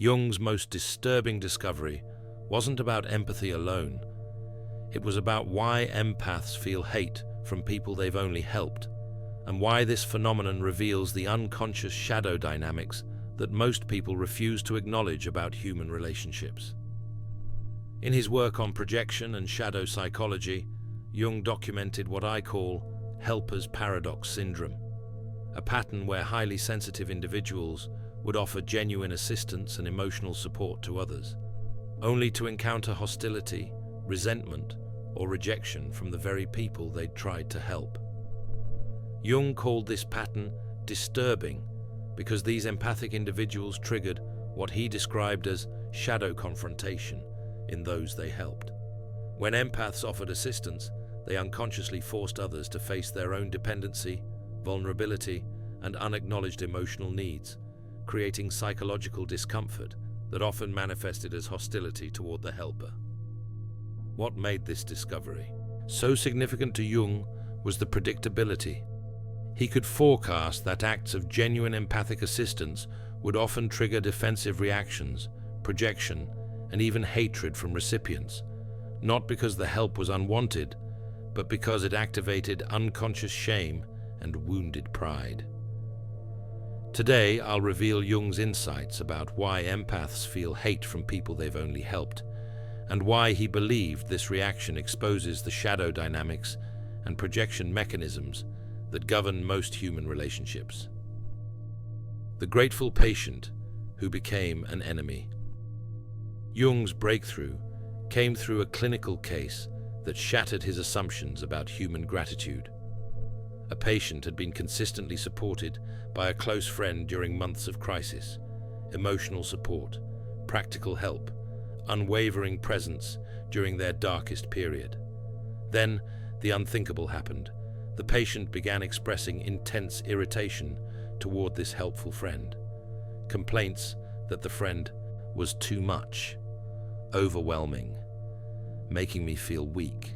Jung's most disturbing discovery wasn't about empathy alone. It was about why empaths feel hate from people they've only helped, and why this phenomenon reveals the unconscious shadow dynamics that most people refuse to acknowledge about human relationships. In his work on projection and shadow psychology, Jung documented what I call helper's paradox syndrome, a pattern where highly sensitive individuals would offer genuine assistance and emotional support to others, only to encounter hostility, resentment, or rejection from the very people they'd tried to help. Jung called this pattern disturbing because these empathic individuals triggered what he described as shadow confrontation in those they helped. When empaths offered assistance, they unconsciously forced others to face their own dependency, vulnerability, and unacknowledged emotional needs, creating psychological discomfort that often manifested as hostility toward the helper. What made this discovery so significant to Jung was the predictability. He could forecast that acts of genuine empathic assistance would often trigger defensive reactions, projection, and even hatred from recipients, not because the help was unwanted, but because it activated unconscious shame and wounded pride. Today, I'll reveal Jung's insights about why empaths feel hate from people they've only helped, and why he believed this reaction exposes the shadow dynamics and projection mechanisms that govern most human relationships. The grateful patient who became an enemy. Jung's breakthrough came through a clinical case that shattered his assumptions about human gratitude. A patient had been consistently supported by a close friend during months of crisis, emotional support, practical help, unwavering presence during their darkest period. Then, the unthinkable happened. The patient began expressing intense irritation toward this helpful friend. Complaints that the friend was too much, overwhelming, making me feel weak.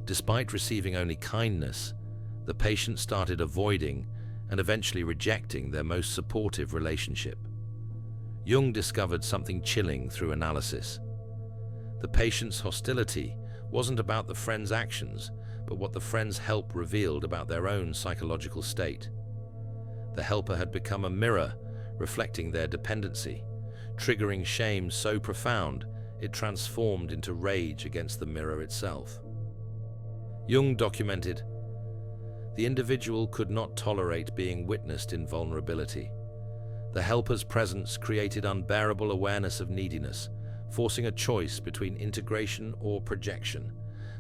Despite receiving only kindness, the patient started avoiding and eventually rejecting their most supportive relationship. Jung discovered something chilling through analysis. The patient's hostility wasn't about the friend's actions, but what the friend's help revealed about their own psychological state. The helper had become a mirror reflecting their dependency, triggering shame so profound it transformed into rage against the mirror itself. Jung documented, the individual could not tolerate being witnessed in vulnerability. The helper's presence created unbearable awareness of neediness, forcing a choice between integration or projection.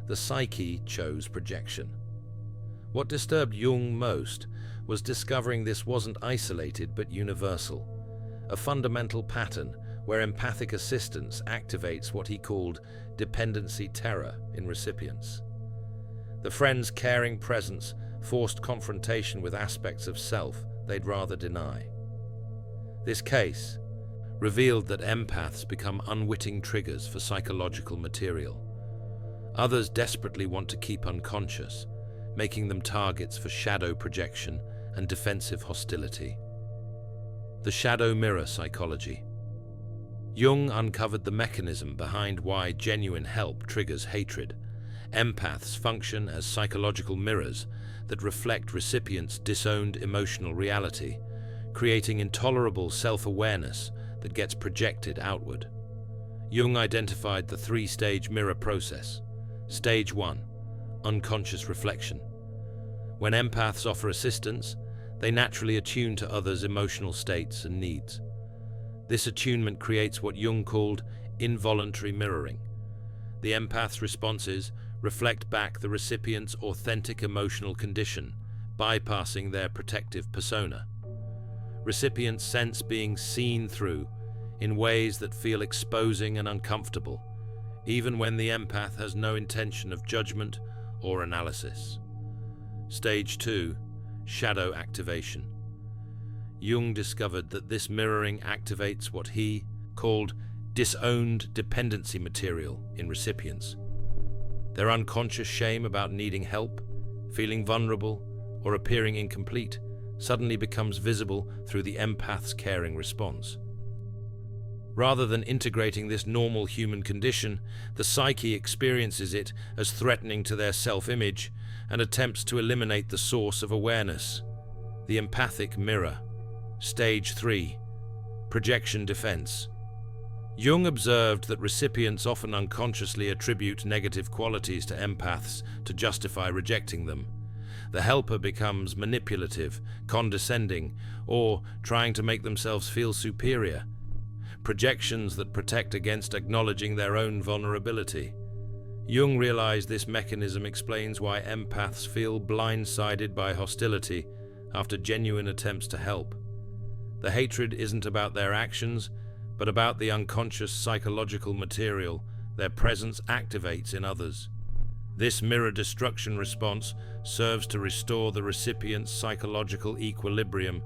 The psyche chose projection. What disturbed Jung most was discovering this wasn't isolated but universal, a fundamental pattern where empathic assistance activates what he called dependency terror in recipients. The friend's caring presence forced confrontation with aspects of self they'd rather deny. This case revealed that empaths become unwitting triggers for psychological material. Others desperately want to keep unconscious, making them targets for shadow projection and defensive hostility. The shadow mirror psychology. Jung uncovered the mechanism behind why genuine help triggers hatred. Empaths function as psychological mirrors that reflect recipients' disowned emotional reality, creating intolerable self-awareness that gets projected outward. Jung identified the three-stage mirror process. Stage 1, unconscious reflection. When empaths offer assistance, they naturally attune to others' emotional states and needs. This attunement creates what Jung called involuntary mirroring. The empath's responses reflect back the recipient's authentic emotional condition, bypassing their protective persona. Recipients sense being seen through in ways that feel exposing and uncomfortable, even when the empath has no intention of judgment or analysis. Stage 2, shadow activation. Jung discovered that this mirroring activates what he called disowned dependency material in recipients. Their unconscious shame about needing help, feeling vulnerable, or appearing incomplete suddenly becomes visible through the empath's caring response. Rather than integrating this normal human condition, the psyche experiences it as threatening to their self-image and attempts to eliminate the source of awareness. The empathic mirror. Stage 3. Projection defense. Jung observed that recipients often unconsciously attribute negative qualities to empaths to justify rejecting them. The helper becomes manipulative, condescending, or trying to make themselves feel superior. Projections that protect against acknowledging their own vulnerability. Jung realized this mechanism explains why empaths feel blindsided by hostility after genuine attempts to help. The hatred isn't about their actions, but about the unconscious psychological material their presence activates in others. This mirror destruction response serves to restore the recipient's psychological equilibrium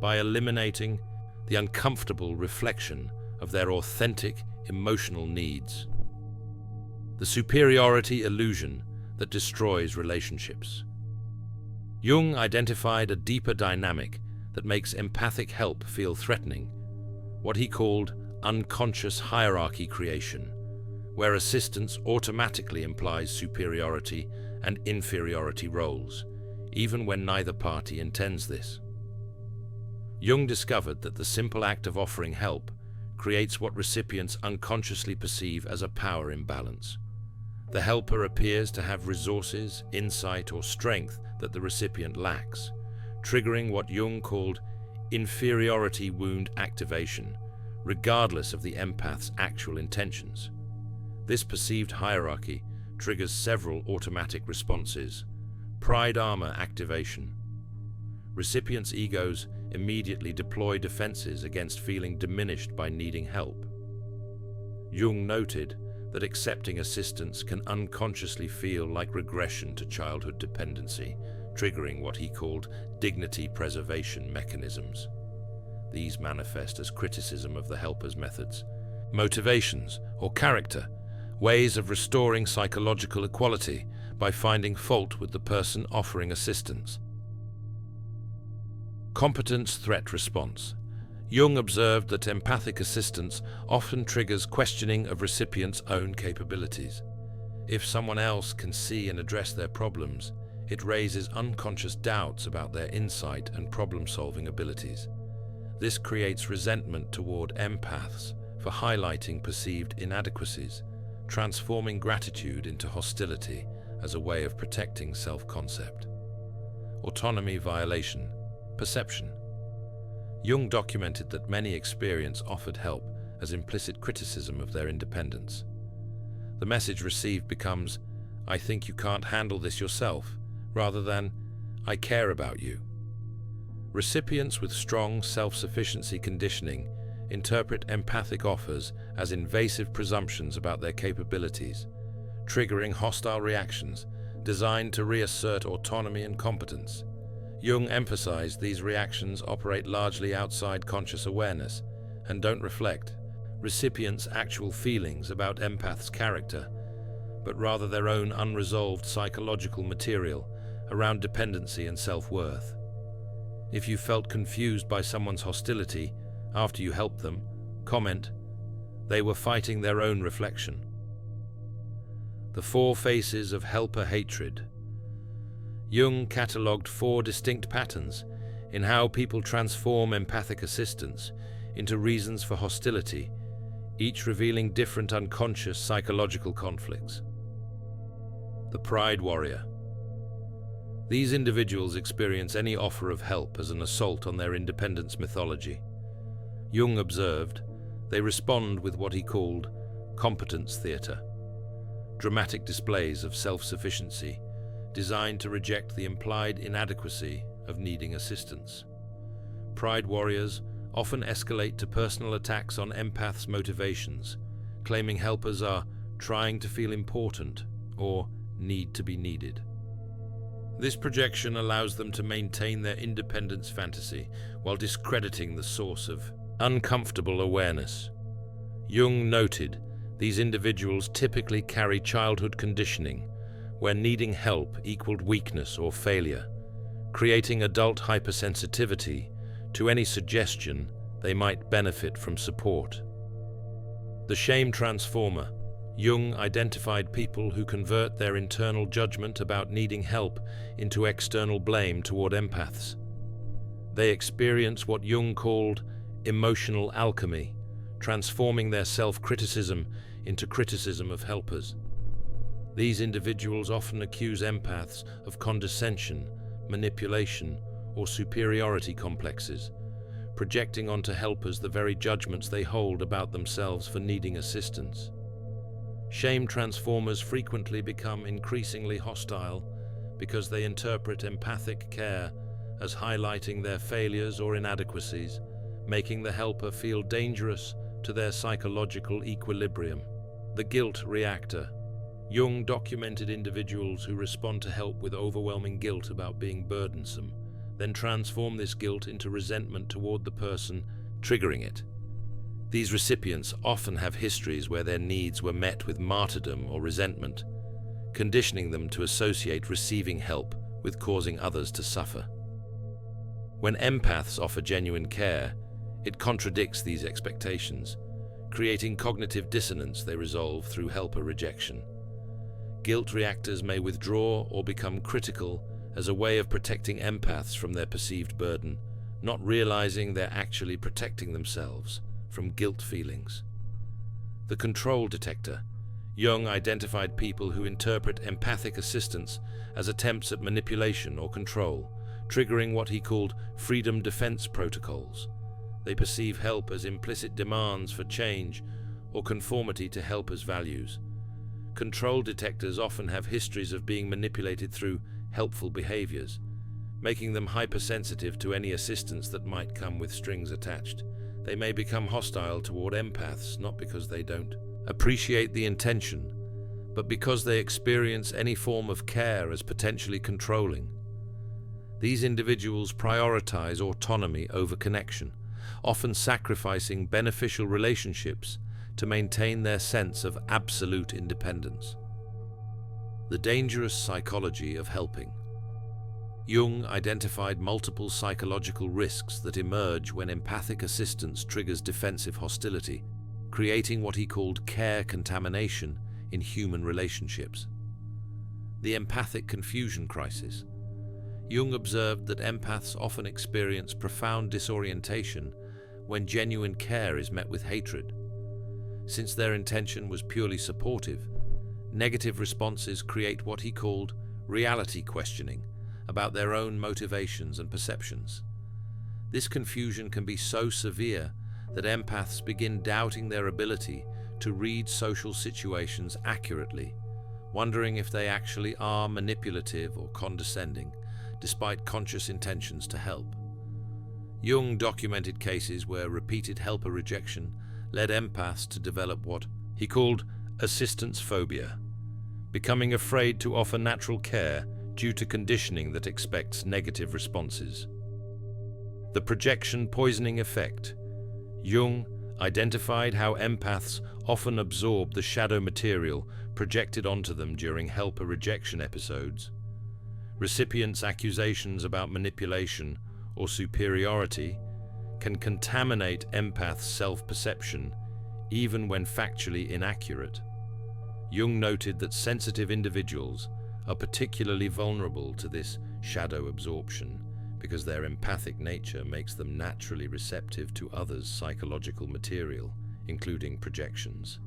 by eliminating the uncomfortable reflection of their authentic emotional needs. The superiority illusion that destroys relationships. Jung identified a deeper dynamic that makes empathic help feel threatening, what he called unconscious hierarchy creation, where assistance automatically implies superiority and inferiority roles, even when neither party intends this. Jung discovered that the simple act of offering help creates what recipients unconsciously perceive as a power imbalance. The helper appears to have resources, insight, or strength that the recipient lacks, triggering what Jung called inferiority wound activation, regardless of the empath's actual intentions. This perceived hierarchy triggers several automatic responses. Pride armor activation. Recipients' egos immediately deploy defenses against feeling diminished by needing help. Jung noted that accepting assistance can unconsciously feel like regression to childhood dependency, triggering what he called dignity preservation mechanisms. These manifest as criticism of the helper's methods, motivations, or character, ways of restoring psychological equality by finding fault with the person offering assistance. Competence threat response. Jung observed that empathic assistance often triggers questioning of recipients' own capabilities. If someone else can see and address their problems, it raises unconscious doubts about their insight and problem-solving abilities. This creates resentment toward empaths for highlighting perceived inadequacies, transforming gratitude into hostility as a way of protecting self-concept. Autonomy violation. Perception. Jung documented that many experience offered help as implicit criticism of their independence. The message received becomes, "I think you can't handle this yourself," rather than, "I care about you." Recipients with strong self-sufficiency conditioning interpret empathic offers as invasive presumptions about their capabilities, triggering hostile reactions designed to reassert autonomy and competence. Jung emphasized these reactions operate largely outside conscious awareness and don't reflect recipients' actual feelings about empaths' character, but rather their own unresolved psychological material around dependency and self-worth. If you felt confused by someone's hostility after you helped them, comment, "They were fighting their own reflection." The 4 faces of helper hatred. Jung catalogued 4 distinct patterns in how people transform empathic assistance into reasons for hostility, each revealing different unconscious psychological conflicts. The pride warrior. These individuals experience any offer of help as an assault on their independence mythology. Jung observed they respond with what he called competence theater, dramatic displays of self-sufficiency designed to reject the implied inadequacy of needing assistance. Pride warriors often escalate to personal attacks on empaths' motivations, claiming helpers are trying to feel important or need to be needed. This projection allows them to maintain their independence fantasy while discrediting the source of uncomfortable awareness. Jung noted these individuals typically carry childhood conditioning where needing help equaled weakness or failure, creating adult hypersensitivity to any suggestion they might benefit from support. The shame transformer. Jung identified people who convert their internal judgment about needing help into external blame toward empaths. They experience what Jung called emotional alchemy, transforming their self-criticism into criticism of helpers. These individuals often accuse empaths of condescension, manipulation, or superiority complexes, projecting onto helpers the very judgments they hold about themselves for needing assistance. Shame transformers frequently become increasingly hostile because they interpret empathic care as highlighting their failures or inadequacies, making the helper feel dangerous to their psychological equilibrium. The guilt reactor. Jung documented individuals who respond to help with overwhelming guilt about being burdensome, then transform this guilt into resentment toward the person triggering it. These recipients often have histories where their needs were met with martyrdom or resentment, conditioning them to associate receiving help with causing others to suffer. When empaths offer genuine care, it contradicts these expectations, creating cognitive dissonance they resolve through helper rejection. Guilt reactors may withdraw or become critical as a way of protecting empaths from their perceived burden, not realizing they're actually protecting themselves from guilt feelings. The control detector. Jung identified people who interpret empathic assistance as attempts at manipulation or control, triggering what he called freedom defense protocols. They perceive help as implicit demands for change or conformity to helpers' values. Control detectors often have histories of being manipulated through helpful behaviors, making them hypersensitive to any assistance that might come with strings attached. They may become hostile toward empaths, not because they don't appreciate the intention, but because they experience any form of care as potentially controlling. These individuals prioritize autonomy over connection, often sacrificing beneficial relationships to maintain their sense of absolute independence. The dangerous psychology of helping. Jung identified multiple psychological risks that emerge when empathic assistance triggers defensive hostility, creating what he called care contamination in human relationships. The empathic confusion crisis. Jung observed that empaths often experience profound disorientation when genuine care is met with hatred. Since their intention was purely supportive, negative responses create what he called reality questioning about their own motivations and perceptions. This confusion can be so severe that empaths begin doubting their ability to read social situations accurately, wondering if they actually are manipulative or condescending, despite conscious intentions to help. Jung documented cases where repeated helper rejection led empaths to develop what he called assistance phobia, becoming afraid to offer natural care due to conditioning that expects negative responses. The projection poisoning effect. Jung identified how empaths often absorb the shadow material projected onto them during helper rejection episodes. Recipients' accusations about manipulation or superiority can contaminate empaths' self-perception, even when factually inaccurate. Jung noted that sensitive individuals are particularly vulnerable to this shadow absorption because their empathic nature makes them naturally receptive to others' psychological material, including projections.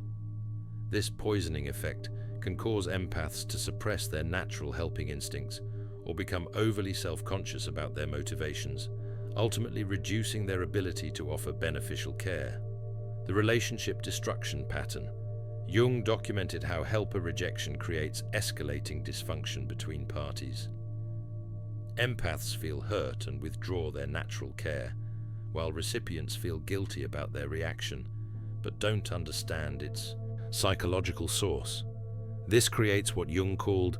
This poisoning effect can cause empaths to suppress their natural helping instincts or become overly self-conscious about their motivations, ultimately reducing their ability to offer beneficial care. The relationship destruction pattern. Jung documented how helper rejection creates escalating dysfunction between parties. Empaths feel hurt and withdraw their natural care, while recipients feel guilty about their reaction, but don't understand its psychological source. This creates what Jung called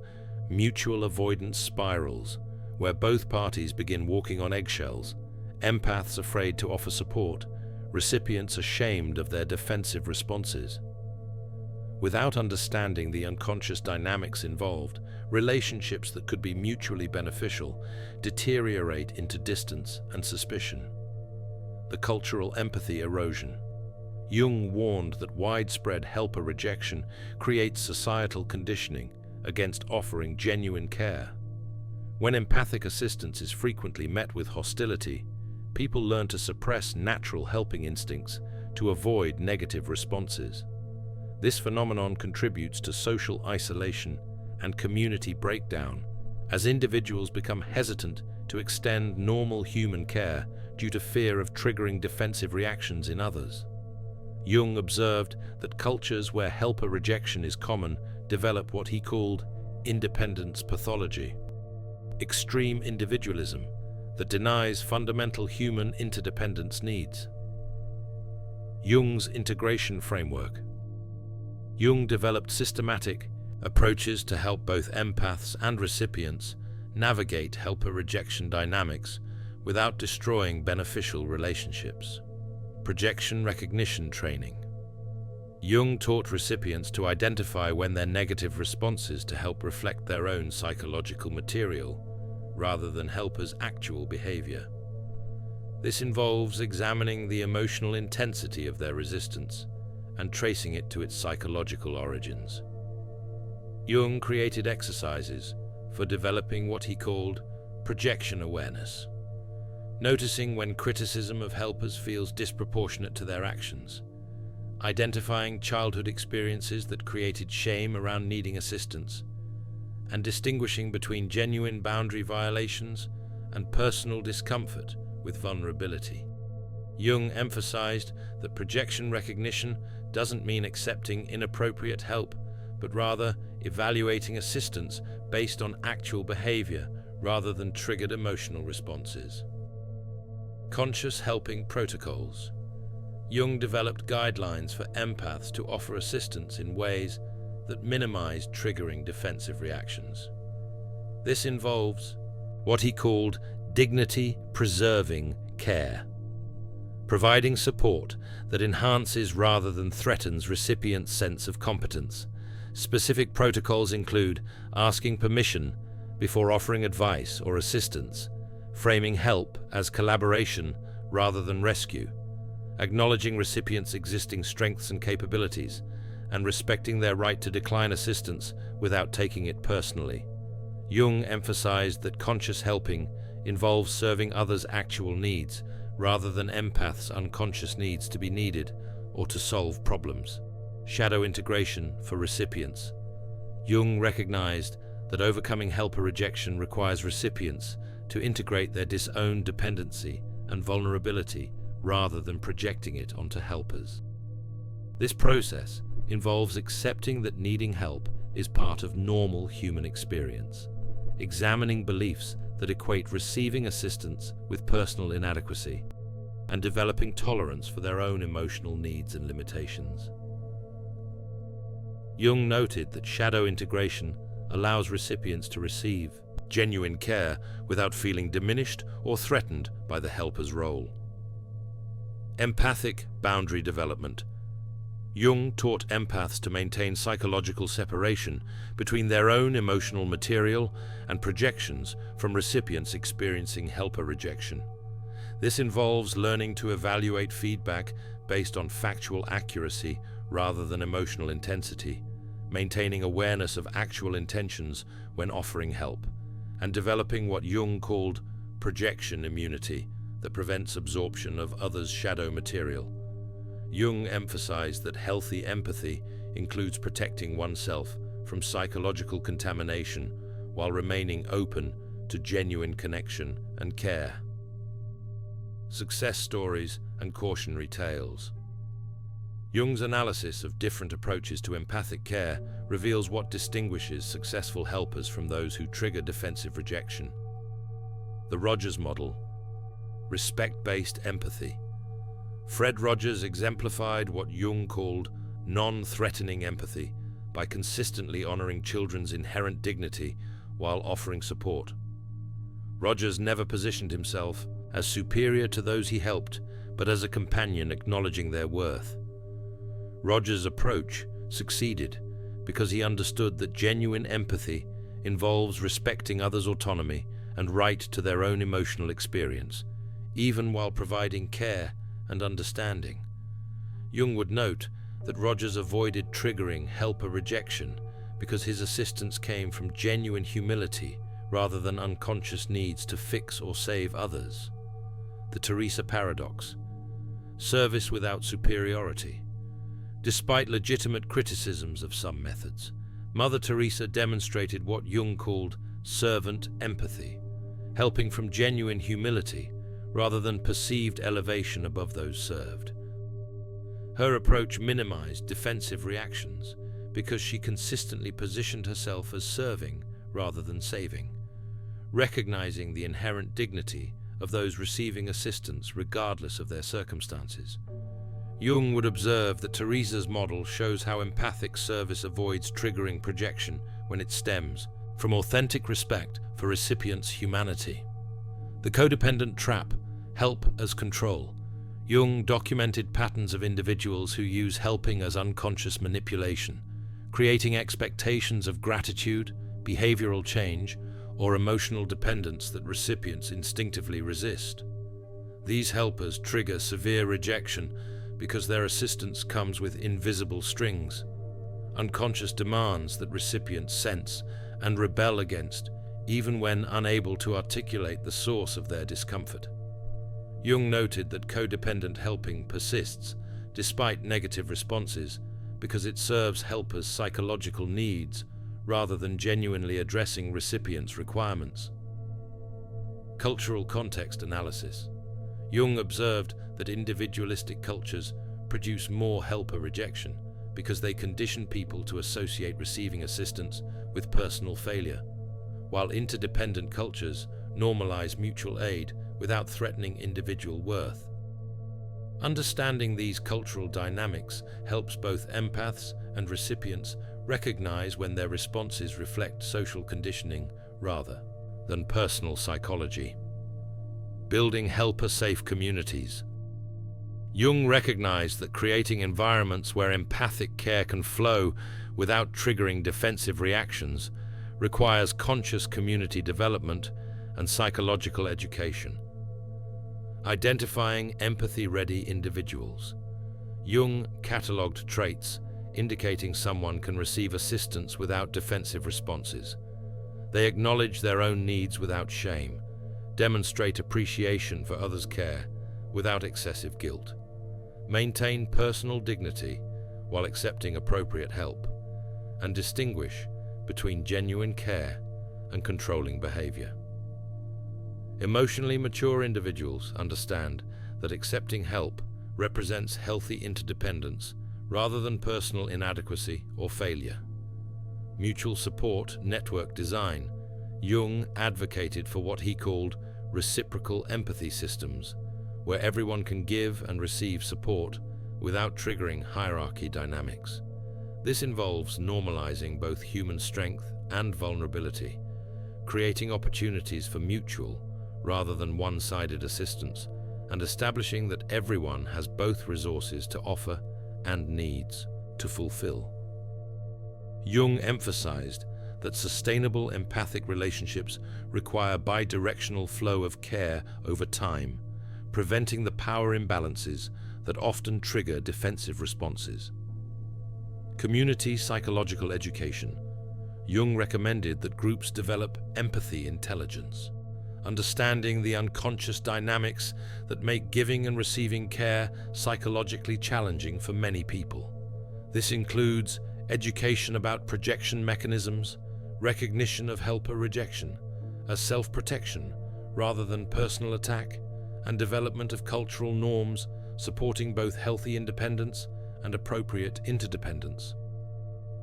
mutual avoidance spirals, where both parties begin walking on eggshells, empaths afraid to offer support, recipients ashamed of their defensive responses. Without understanding the unconscious dynamics involved, relationships that could be mutually beneficial deteriorate into distance and suspicion. The cultural empathy erosion. Jung warned that widespread helper rejection creates societal conditioning against offering genuine care. When empathic assistance is frequently met with hostility, people learn to suppress natural helping instincts to avoid negative responses. This phenomenon contributes to social isolation and community breakdown, as individuals become hesitant to extend normal human care due to fear of triggering defensive reactions in others. Jung observed that cultures where helper rejection is common develop what he called independence pathology, extreme individualism that denies fundamental human interdependence needs. Jung's integration framework. Jung developed systematic approaches to help both empaths and recipients navigate helper rejection dynamics without destroying beneficial relationships. Projection recognition training. Jung taught recipients to identify when their negative responses to help reflect their own psychological material, rather than helpers' actual behavior. This involves examining the emotional intensity of their resistance and tracing it to its psychological origins. Jung created exercises for developing what he called projection awareness, noticing when criticism of helpers feels disproportionate to their actions, identifying childhood experiences that created shame around needing assistance, and distinguishing between genuine boundary violations and personal discomfort with vulnerability. Jung emphasized that projection recognition doesn't mean accepting inappropriate help, but rather evaluating assistance based on actual behavior rather than triggered emotional responses. Conscious helping protocols. Jung developed guidelines for empaths to offer assistance in ways that minimize triggering defensive reactions. This involves what he called dignity-preserving care, providing support that enhances rather than threatens recipients' sense of competence. Specific protocols include asking permission before offering advice or assistance, framing help as collaboration rather than rescue, acknowledging recipients' existing strengths and capabilities, and respecting their right to decline assistance without taking it personally. Jung emphasized that conscious helping involves serving others' actual needs rather than empaths' unconscious needs to be needed or to solve problems. Shadow integration for recipients. Jung recognized that overcoming helper rejection requires recipients to integrate their disowned dependency and vulnerability rather than projecting it onto helpers. This process involves accepting that needing help is part of normal human experience, examining beliefs that equate receiving assistance with personal inadequacy, and developing tolerance for their own emotional needs and limitations. Jung noted that shadow integration allows recipients to receive genuine care without feeling diminished or threatened by the helper's role. Empathic boundary development. Jung taught empaths to maintain psychological separation between their own emotional material and projections from recipients experiencing helper rejection. This involves learning to evaluate feedback based on factual accuracy rather than emotional intensity, maintaining awareness of actual intentions when offering help, and developing what Jung called projection immunity that prevents absorption of others' shadow material. Jung emphasized that healthy empathy includes protecting oneself from psychological contamination while remaining open to genuine connection and care. Success stories and cautionary tales. Jung's analysis of different approaches to empathic care reveals what distinguishes successful helpers from those who trigger defensive rejection. The Rogers model. Respect-based empathy. Fred Rogers exemplified what Jung called non-threatening empathy by consistently honoring children's inherent dignity while offering support. Rogers never positioned himself as superior to those he helped, but as a companion acknowledging their worth. Rogers' approach succeeded because he understood that genuine empathy involves respecting others' autonomy and right to their own emotional experience, even while providing care and understanding. Jung would note that Rogers avoided triggering helper rejection because his assistance came from genuine humility rather than unconscious needs to fix or save others. The Teresa paradox: service without superiority. Despite legitimate criticisms of some methods, Mother Teresa demonstrated what Jung called servant empathy, helping from genuine humility rather than perceived elevation above those served. Her approach minimized defensive reactions because she consistently positioned herself as serving rather than saving, recognizing the inherent dignity of those receiving assistance regardless of their circumstances. Jung would observe that Teresa's model shows how empathic service avoids triggering projection when it stems from authentic respect for recipients' humanity. The codependent trap: help as control. Jung documented patterns of individuals who use helping as unconscious manipulation, creating expectations of gratitude, behavioral change, or emotional dependence that recipients instinctively resist. These helpers trigger severe rejection because their assistance comes with invisible strings, unconscious demands that recipients sense and rebel against, even when unable to articulate the source of their discomfort. Jung noted that codependent helping persists despite negative responses because it serves helpers' psychological needs rather than genuinely addressing recipients' requirements. Cultural context analysis. Jung observed that individualistic cultures produce more helper rejection because they condition people to associate receiving assistance with personal failure, while interdependent cultures normalize mutual aid without threatening individual worth. Understanding these cultural dynamics helps both empaths and recipients recognize when their responses reflect social conditioning rather than personal psychology. Building helper-safe communities. Jung recognized that creating environments where empathic care can flow without triggering defensive reactions requires conscious community development and psychological education. Identifying empathy-ready individuals. Jung catalogued traits indicating someone can receive assistance without defensive responses. They acknowledge their own needs without shame, demonstrate appreciation for others' care without excessive guilt, maintain personal dignity while accepting appropriate help, and distinguish between genuine care and controlling behavior. Emotionally mature individuals understand that accepting help represents healthy interdependence rather than personal inadequacy or failure. Mutual support network design. Jung advocated for what he called reciprocal empathy systems, where everyone can give and receive support without triggering hierarchy dynamics. This involves normalizing both human strength and vulnerability, creating opportunities for mutual rather than one-sided assistance, and establishing that everyone has both resources to offer and needs to fulfill. Jung emphasized that sustainable empathic relationships require bidirectional flow of care over time, preventing the power imbalances that often trigger defensive responses. Community psychological education. Jung recommended that groups develop empathy intelligence, understanding the unconscious dynamics that make giving and receiving care psychologically challenging for many people. This includes education about projection mechanisms, recognition of helper rejection as self-protection rather than personal attack, and development of cultural norms supporting both healthy independence and appropriate interdependence.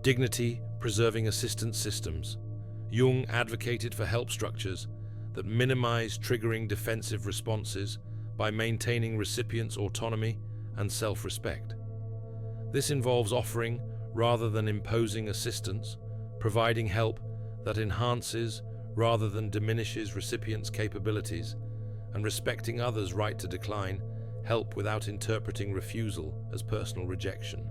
Dignity preserving assistance systems. Jung advocated for help structures that minimize triggering defensive responses by maintaining recipients' autonomy and self-respect. This involves offering rather than imposing assistance, providing help that enhances rather than diminishes recipients' capabilities, and respecting others' right to decline help without interpreting refusal as personal rejection.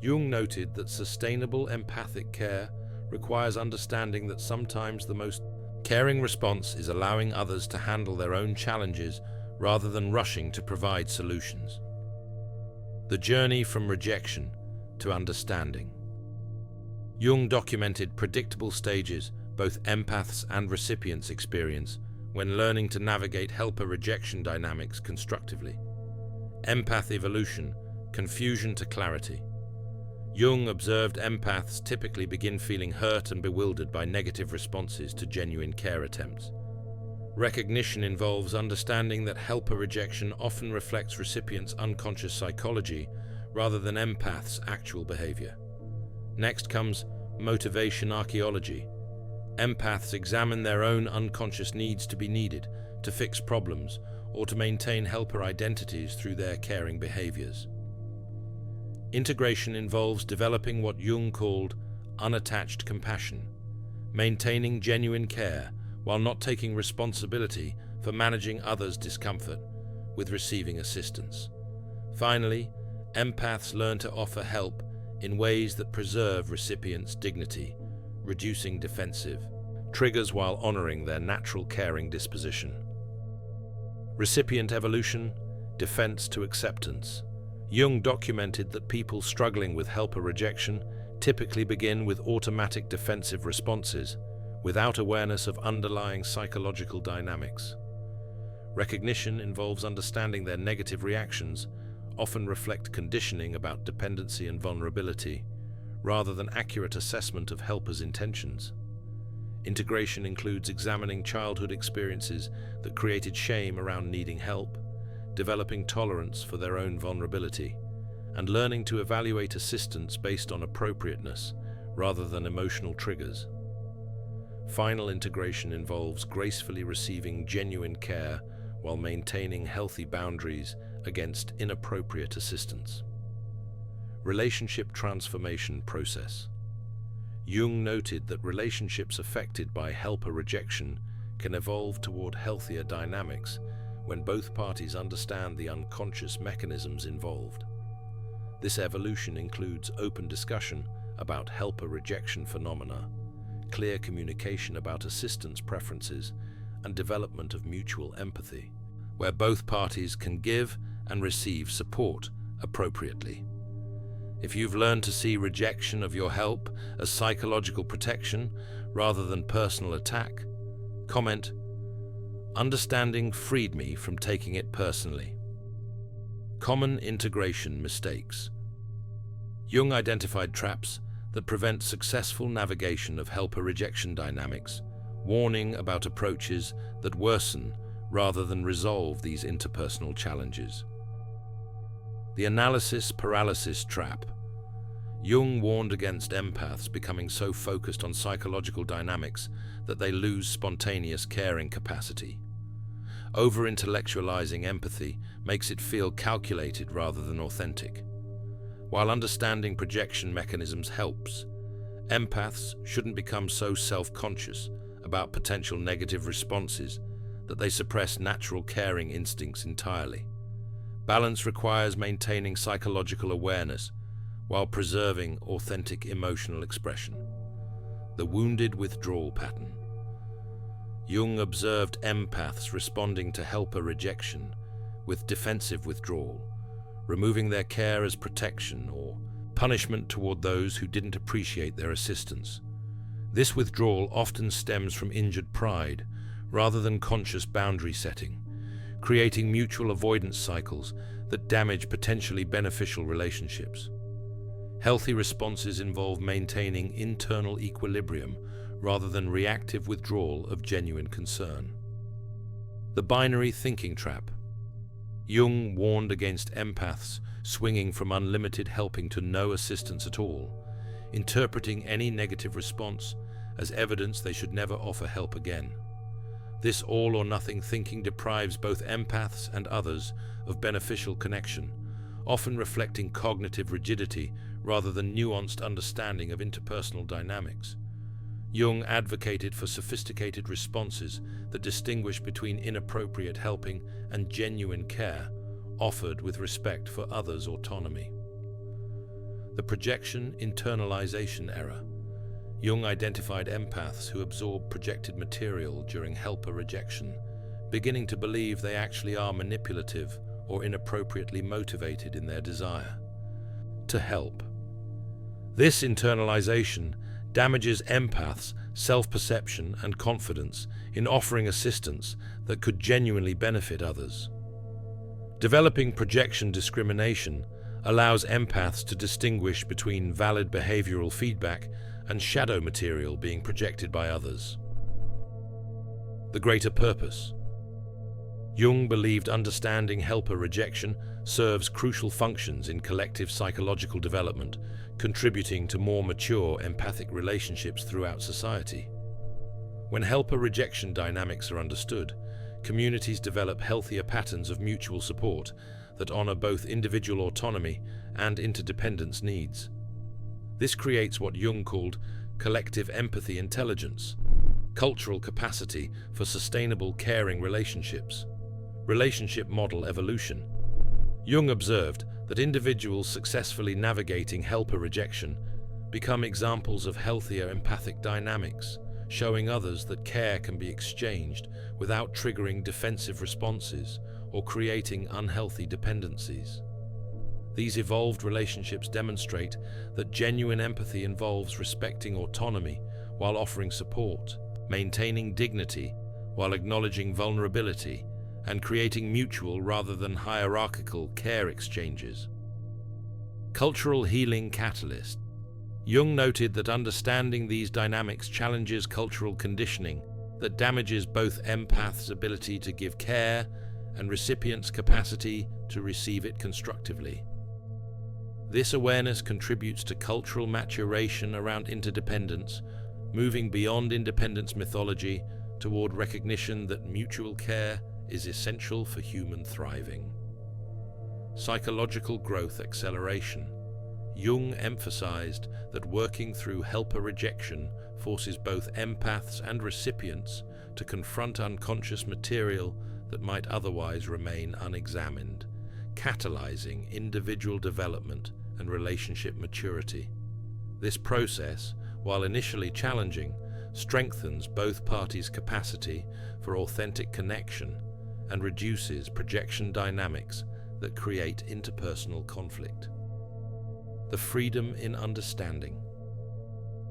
Jung noted that sustainable empathic care requires understanding that sometimes the most caring response is allowing others to handle their own challenges rather than rushing to provide solutions. The journey from rejection to understanding. Jung documented predictable stages both empaths and recipients experience when learning to navigate helper-rejection dynamics constructively. Empath evolution, confusion to clarity. Jung observed empaths typically begin feeling hurt and bewildered by negative responses to genuine care attempts. Recognition involves understanding that helper rejection often reflects recipients' unconscious psychology rather than empaths' actual behavior. Next comes motivation archaeology. Empaths examine their own unconscious needs to be needed, to fix problems, or to maintain helper identities through their caring behaviors. Integration involves developing what Jung called unattached compassion, maintaining genuine care while not taking responsibility for managing others' discomfort with receiving assistance. Finally, empaths learn to offer help in ways that preserve recipients' dignity, reducing defensive triggers while honoring their natural caring disposition. Recipient evolution, defense to acceptance. Jung documented that people struggling with helper rejection typically begin with automatic defensive responses without awareness of underlying psychological dynamics. Recognition involves understanding their negative reactions often reflect conditioning about dependency and vulnerability, rather than accurate assessment of helpers' intentions. Integration includes examining childhood experiences that created shame around needing help, developing tolerance for their own vulnerability, and learning to evaluate assistance based on appropriateness rather than emotional triggers. Final integration involves gracefully receiving genuine care while maintaining healthy boundaries against inappropriate assistance. Relationship transformation process. Jung noted that relationships affected by helper rejection can evolve toward healthier dynamics when both parties understand the unconscious mechanisms involved. This evolution includes open discussion about helper rejection phenomena, clear communication about assistance preferences, and development of mutual empathy, where both parties can give and receive support appropriately. If you've learned to see rejection of your help as psychological protection rather than personal attack, comment, "Understanding freed me from taking it personally." Common integration mistakes. Jung identified traps that prevent successful navigation of helper rejection dynamics, warning about approaches that worsen rather than resolve these interpersonal challenges. The analysis paralysis trap. Jung warned against empaths becoming so focused on psychological dynamics that they lose spontaneous caring capacity. Over-intellectualizing empathy makes it feel calculated rather than authentic. While understanding projection mechanisms helps, empaths shouldn't become so self-conscious about potential negative responses that they suppress natural caring instincts entirely. Balance requires maintaining psychological awareness while preserving authentic emotional expression. The wounded withdrawal pattern. Jung observed empaths responding to helper rejection with defensive withdrawal, removing their care as protection or punishment toward those who didn't appreciate their assistance. This withdrawal often stems from injured pride rather than conscious boundary setting, creating mutual avoidance cycles that damage potentially beneficial relationships. Healthy responses involve maintaining internal equilibrium rather than reactive withdrawal of genuine concern. The binary thinking trap. Jung warned against empaths swinging from unlimited helping to no assistance at all, interpreting any negative response as evidence they should never offer help again. This all-or-nothing thinking deprives both empaths and others of beneficial connection, often reflecting cognitive rigidity rather than nuanced understanding of interpersonal dynamics. Jung advocated for sophisticated responses that distinguish between inappropriate helping and genuine care, offered with respect for others' autonomy. The projection internalization error. Jung identified empaths who absorb projected material during helper rejection, beginning to believe they actually are manipulative or inappropriately motivated in their desire. to help. This internalization damages empaths' self-perception and confidence in offering assistance that could genuinely benefit others. Developing projection discrimination allows empaths to distinguish between valid behavioral feedback and shadow material being projected by others. The greater purpose. Jung believed understanding helper rejection serves crucial functions in collective psychological development, contributing to more mature empathic relationships throughout society. When helper rejection dynamics are understood, communities develop healthier patterns of mutual support that honor both individual autonomy and interdependence needs. This creates what Jung called collective empathy intelligence, cultural capacity for sustainable caring relationships. Relationship model evolution. Jung observed that individuals successfully navigating helper rejection become examples of healthier empathic dynamics, showing others that care can be exchanged without triggering defensive responses or creating unhealthy dependencies. These evolved relationships demonstrate that genuine empathy involves respecting autonomy while offering support, maintaining dignity while acknowledging vulnerability, and creating mutual rather than hierarchical care exchanges. Cultural healing catalyst. Jung noted that understanding these dynamics challenges cultural conditioning that damages both empaths' ability to give care and recipients' capacity to receive it constructively. This awareness contributes to cultural maturation around interdependence, moving beyond independence mythology toward recognition that mutual care is essential for human thriving. Psychological growth acceleration. Jung emphasized that working through helper rejection forces both empaths and recipients to confront unconscious material that might otherwise remain unexamined, catalyzing individual development and relationship maturity. This process, while initially challenging, strengthens both parties' capacity for authentic connection and reduces projection dynamics that create interpersonal conflict. The freedom in understanding.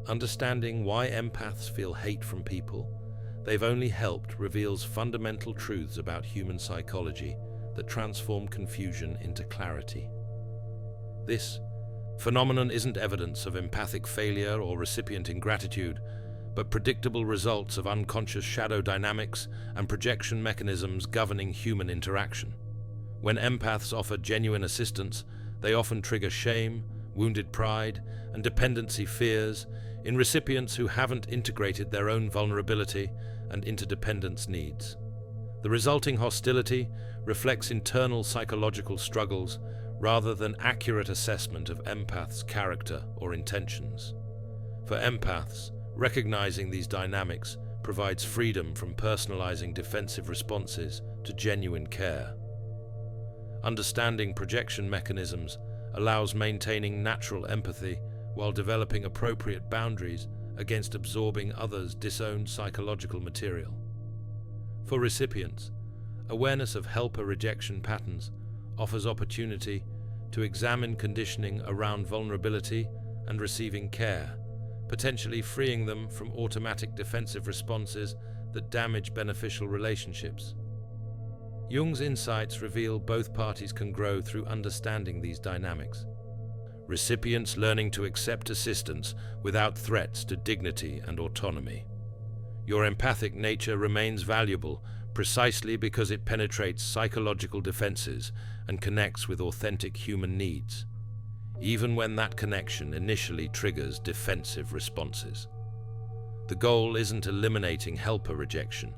Understanding why empaths feel hate from people they've only helped reveals fundamental truths about human psychology that transform confusion into clarity. This phenomenon isn't evidence of empathic failure or recipient ingratitude, but predictable results of unconscious shadow dynamics and projection mechanisms governing human interaction. When empaths offer genuine assistance, they often trigger shame, wounded pride, and dependency fears in recipients who haven't integrated their own vulnerability and interdependence needs. The resulting hostility reflects internal psychological struggles rather than accurate assessment of empaths' character or intentions. For empaths, recognizing these dynamics provides freedom from personalizing defensive responses to genuine care. Understanding projection mechanisms allows maintaining natural empathy while developing appropriate boundaries against absorbing others' disowned psychological material. For recipients, awareness of helper rejection patterns offers opportunity to examine conditioning around vulnerability and receiving care, potentially freeing them from automatic defensive responses that damage beneficial relationships. Jung's insights reveal both parties can grow through understanding these dynamics. Recipients learning to accept assistance without threats to dignity and autonomy. Your empathic nature remains valuable precisely because it penetrates psychological defenses and connects with authentic human needs, even when that connection initially triggers defensive responses. The goal isn't eliminating helper rejection,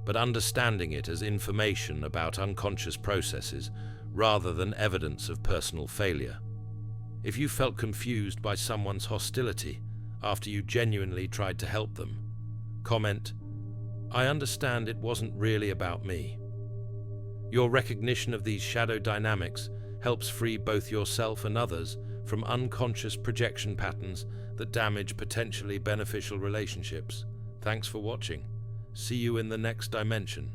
but understanding it as information about unconscious processes rather than evidence of personal failure. If you felt confused by someone's hostility after you genuinely tried to help them, comment, "I understand it wasn't really about me." Your recognition of these shadow dynamics helps free both yourself and others from unconscious projection patterns that damage potentially beneficial relationships. Thanks for watching. See you in the next dimension.